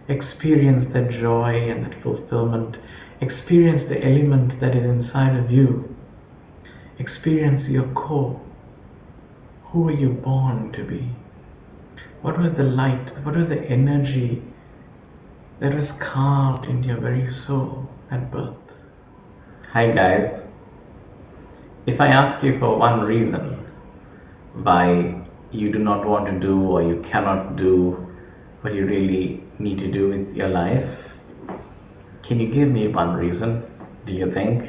Experience that joy and that fulfillment. Experience the element that is inside of you. Experience your core. Who were you born to be? What was the light? What was the energy that was carved into your very soul at birth? Hi guys. If I ask you for one reason why you do not want to do or you cannot do what you really need to do with your life, can you give me one reason? Do you think?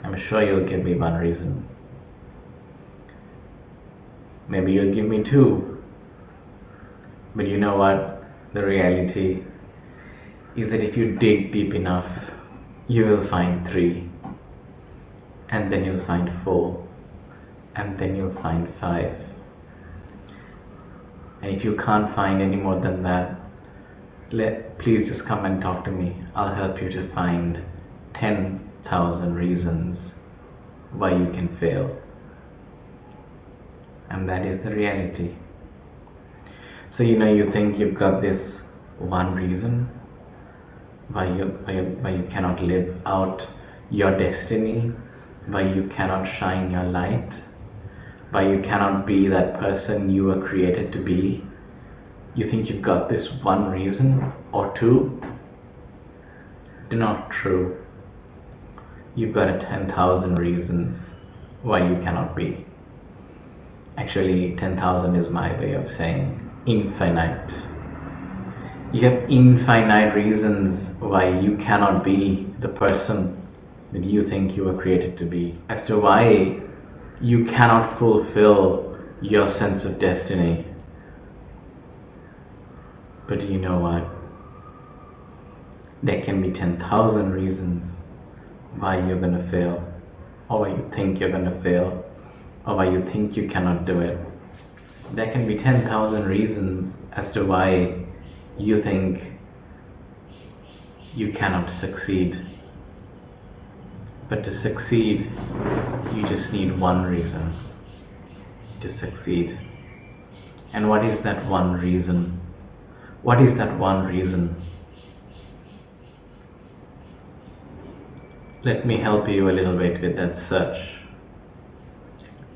I'm sure you'll give me one reason. Maybe you'll give me two. But you know what? The reality is that if you dig deep enough, you will find three. And then you'll find four. And then you'll find five. And if you can't find any more than that, please just come and talk to me. I'll help you to find 10,000 reasons why you can fail. And that is the reality. So you think you've got this one reason why you cannot live out your destiny, why you cannot shine your light, why you cannot be that person you were created to be. You think you've got this one reason or two? Not true. You've got 10,000 reasons why you cannot be. Actually, 10,000 is my way of saying infinite. You have infinite reasons why you cannot be the person that you think you were created to be, as to why you cannot fulfill your sense of destiny. But you know what? There can be 10,000 reasons why you're gonna fail, or why you think you're gonna fail, or why you think you cannot do it. There can be 10,000 reasons as to why you think you cannot succeed. But to succeed, you just need one reason to succeed. And what is that one reason? What is that one reason? Let me help you a little bit with that search.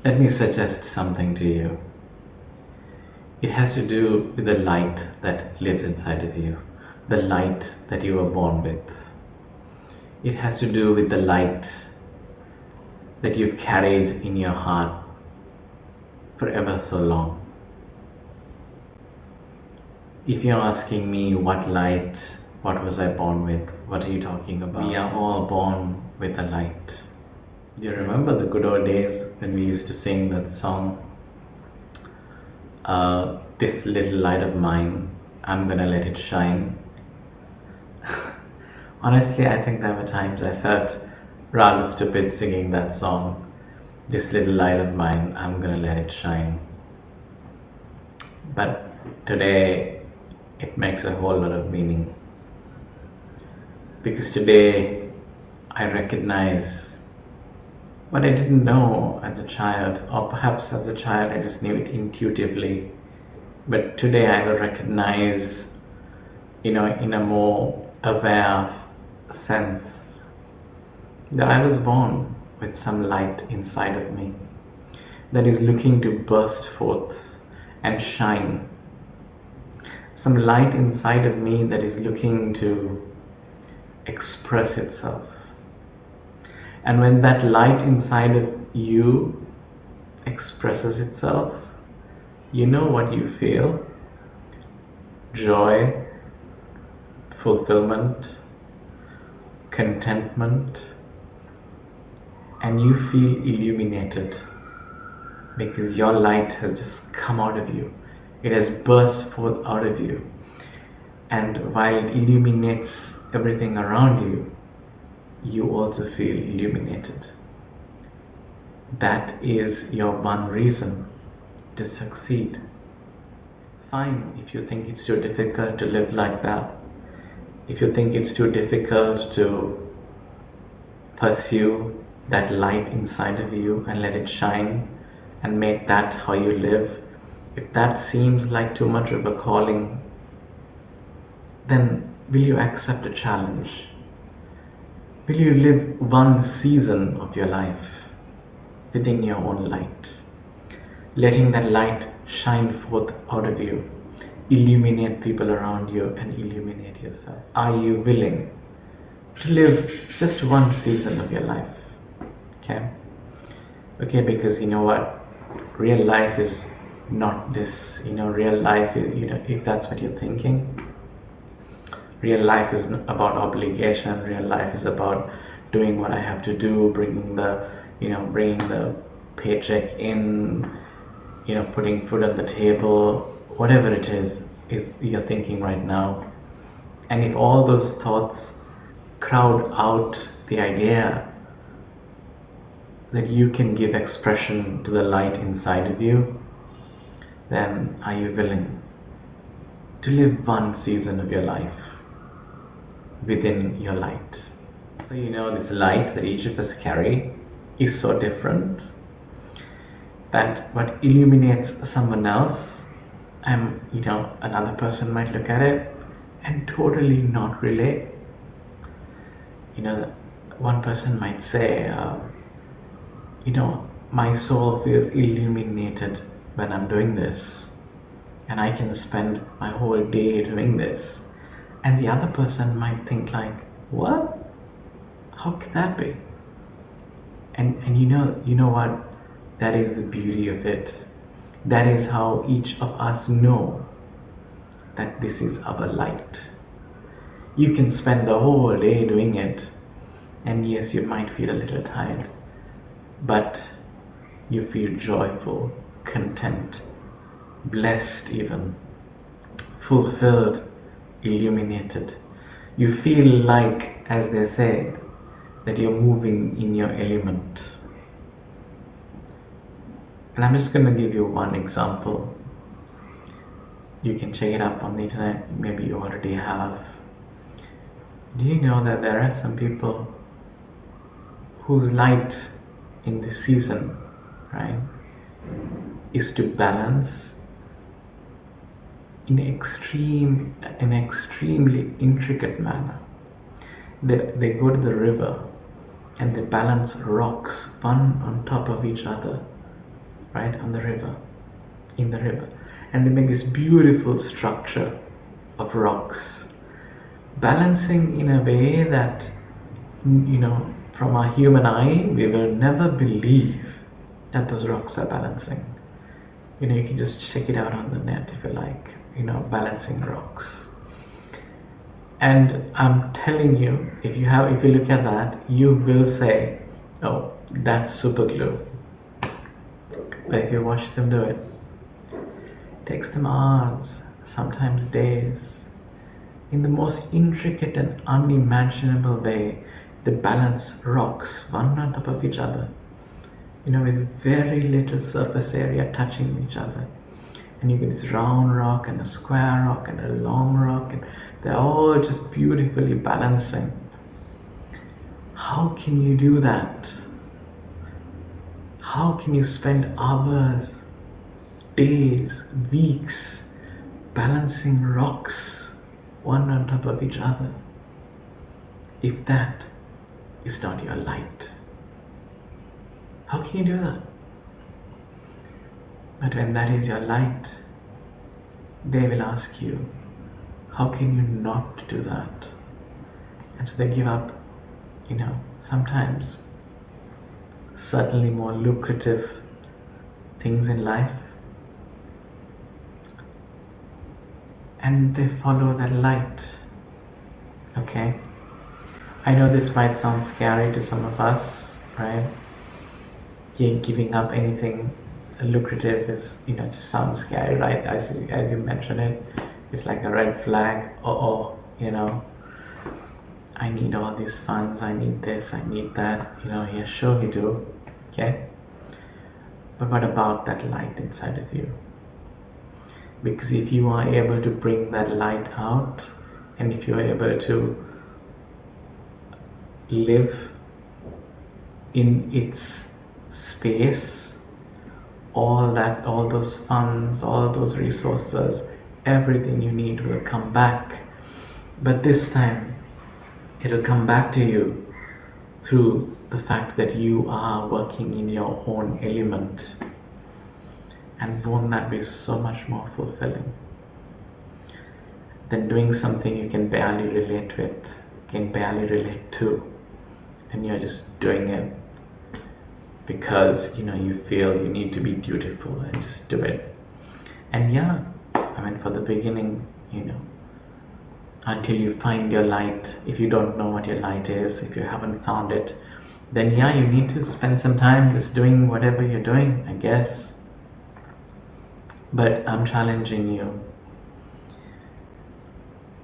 Let me suggest something to you. It has to do with the light that lives inside of you, the light that you were born with. It has to do with the light that you've carried in your heart for ever so long. If you're asking me what light, what was I born with, what are you talking about? We are all born with a light. Do you remember the good old days when we used to sing that song? This little light of mine, I'm gonna let it shine. Honestly, I think there were times I felt rather stupid singing that song. This little light of mine, I'm gonna let it shine. But today, it makes a whole lot of meaning. Because today, I recognize what I didn't know as a child, or perhaps as a child I just knew it intuitively. But today I will recognize, in a more aware sense, that I was born with some light inside of me that is looking to burst forth and shine. Some light inside of me that is looking to express itself. And when that light inside of you expresses itself, you know what you feel? Joy, fulfillment, contentment, and you feel illuminated because your light has just come out of you. It has burst forth out of you. And while it illuminates everything around you, you also feel illuminated. That is your one reason to succeed. Fine, if you think it's too difficult to live like that, if you think it's too difficult to pursue that light inside of you and let it shine and make that how you live, if that seems like too much of a calling, then will you accept a challenge? Will you live one season of your life within your own light, letting that light shine forth out of you, illuminate people around you, and illuminate yourself? Are you willing to live just one season of your life? Okay, because you know what, real life is not this. Real life is, if that's what you're thinking, real life is about obligation. Real life is about doing what I have to do, bringing the paycheck in, putting food on the table, whatever it is you're thinking right now. And if all those thoughts crowd out the idea that you can give expression to the light inside of you, then are you willing to live one season of your life within your light? So this light that each of us carry is so different that what illuminates someone else, and another person might look at it and totally not relate. One person might say, my soul feels illuminated when I'm doing this, and I can spend my whole day doing this. And the other person might think like, what? How can that be? And you know what? That is the beauty of it. That is how each of us know that this is our light. You can spend the whole day doing it, and yes, you might feel a little tired, but you feel joyful, content, blessed even, fulfilled, illuminated. You feel like, as they say, that you're moving in your element. And I'm just going to give you one example. You can check it up on the internet, maybe you already have. Do you know that there are some people whose light in this season, right, is to balance in an extremely intricate manner. They go to the river and they balance rocks one on top of each other, right, in the river, and they make this beautiful structure of rocks, balancing in a way that from our human eye we will never believe that those rocks are balancing. You can just check it out on the net if you like, balancing rocks. And I'm telling you, if you look at that, you will say, oh, that's super glue. But if you watch them do it, it takes them hours, sometimes days. In the most intricate and unimaginable way, they balance rocks one on top of each other, with very little surface area touching each other. And you get this round rock and a square rock and a long rock, and they're all just beautifully balancing. How can you do that? How can you spend hours, days, weeks balancing rocks one on top of each other if that is not your light? How can you do that? But when that is your light, they will ask you, how can you not do that? And so they give up, sometimes certainly more lucrative things in life, and they follow that light. Okay, I know this might sound scary to some of us, right? Giving up anything lucrative is, just sounds scary, right? As you mentioned it, it's like a red flag. I need all these funds, I need this, I need that. Yeah, sure you do. Okay, but what about that light inside of you? Because if you are able to bring that light out, and if you are able to live in its space, all those funds, all those resources, everything you need will come back But this time, it'll come back to you through the fact that you are working in your own element. And won't that be so much more fulfilling than doing something you can barely relate with, can barely relate to, and you're just doing it because you feel you need to be dutiful and just do it. And yeah, I mean, for the beginning, until you find your light, if you don't know what your light is, if you haven't found it, then yeah, you need to spend some time just doing whatever you're doing, I guess. But I'm challenging you.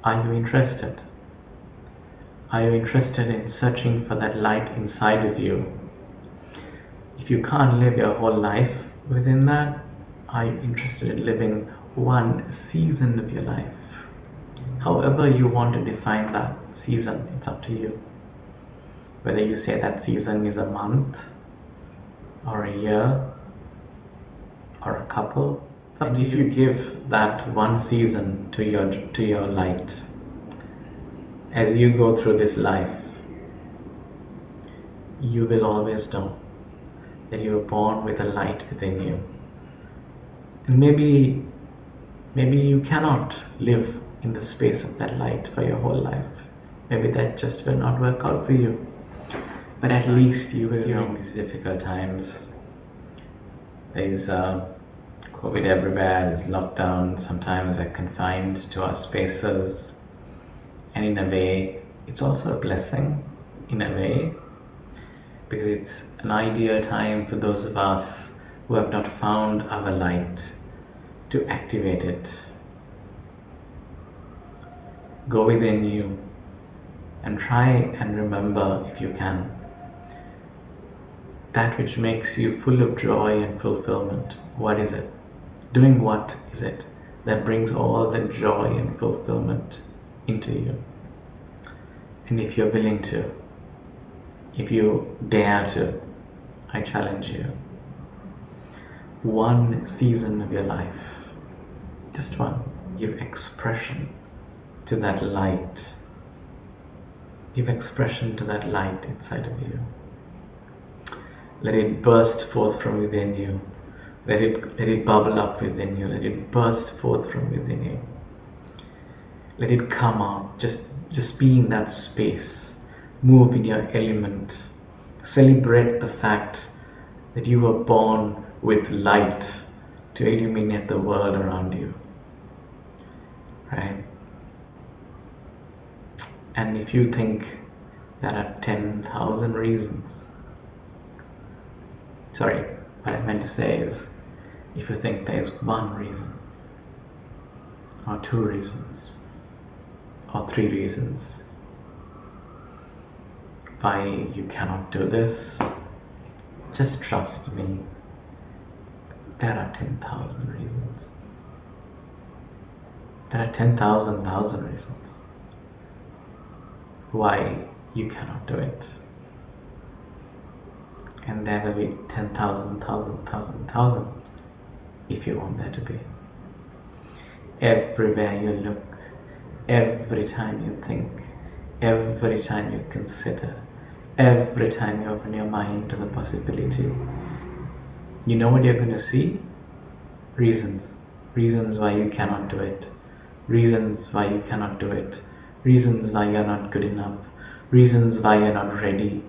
Are you interested? Are you interested in searching for that light inside of you? If you can't live your whole life within that, are you interested in living one season of your life? However you want to define that season, it's up to you. Whether you say that season is a month, or a year, or a couple. And if you give that one season to your light, as you go through this life, you will always know that you were born with a light within you. And maybe you cannot live in the space of that light for your whole life. Maybe that just will not work out for you. But at least you will during these difficult times. There's COVID everywhere, there's lockdown, sometimes we're confined to our spaces. And in a way, it's also a blessing, in a way, because it's an ideal time for those of us who have not found our light to activate it. Go within you and try and remember, if you can, that which makes you full of joy and fulfillment. What is it? Doing what is it that brings all the joy and fulfillment into you? And if you're willing to, if you dare to, I challenge you. One season of your life, just one, give expression to that light. Give expression to that light inside of you. Let it burst forth from within you. Let it bubble up within you. Let it burst forth from within you. Let it come out. Just be in that space. Move in your element. Celebrate the fact that you were born with light to illuminate the world around you. Right? And if you think there are 10,000 reasons, sorry, what I meant to say is, if you think there is one reason, or two reasons, or three reasons why you cannot do this, just trust me, there are 10,000 reasons. There are 10,000 reasons why you cannot do it. And there will be 10,000 if you want there to be. Everywhere you look, every time you think, every time you consider, every time you open your mind to the possibility, you know what you're going to see? Reasons why you cannot do it, reasons why you cannot do it, reasons why you're not good enough, reasons why you're not ready,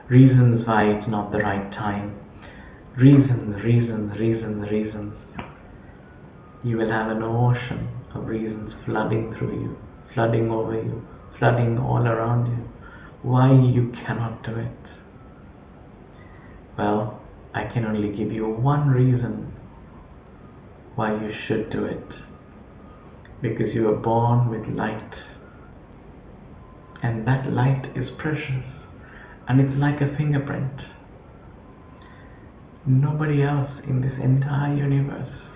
reasons why it's not the right time, reasons. You will have an ocean of reasons flooding through you, flooding over you, flooding all around you, why you cannot do it. Well, I can only give you one reason why you should do it. Because you were born with light. And that light is precious. And it's like a fingerprint. Nobody else in this entire universe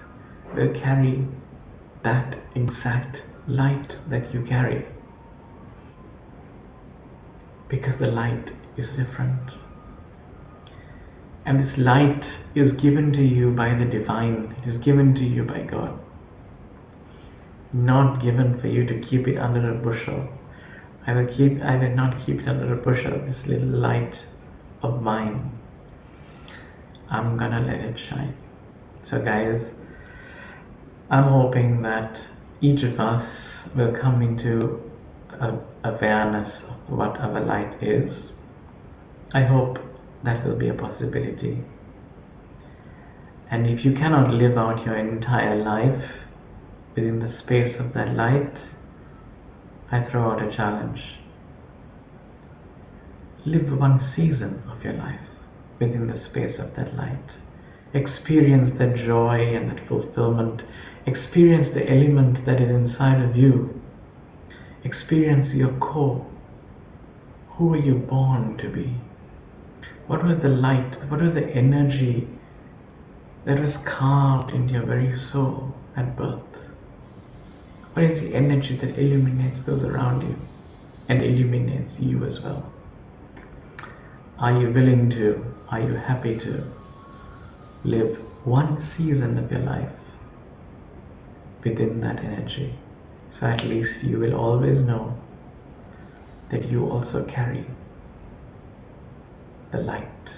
will carry that exact light that you carry. Because the light is different. And this light is given to you by the divine. It is given to you by God. Not given for you to keep it under a bushel I will not keep it under a bushel, this little light of mine. I'm gonna let it shine. So guys, I'm hoping that each of us will come into awareness of what our light is. I hope that will be a possibility. And if you cannot live out your entire life within the space of that light, I throw out a challenge. Live one season of your life within the space of that light. Experience that joy and that fulfillment. Experience the element that is inside of you. Experience your core. Who were you born to be? What was the light? What was the energy that was carved into your very soul at birth? What is the energy that illuminates those around you and illuminates you as well? Are you willing to, are you happy to live one season of your life within that energy? So at least you will always know that you also carry the light.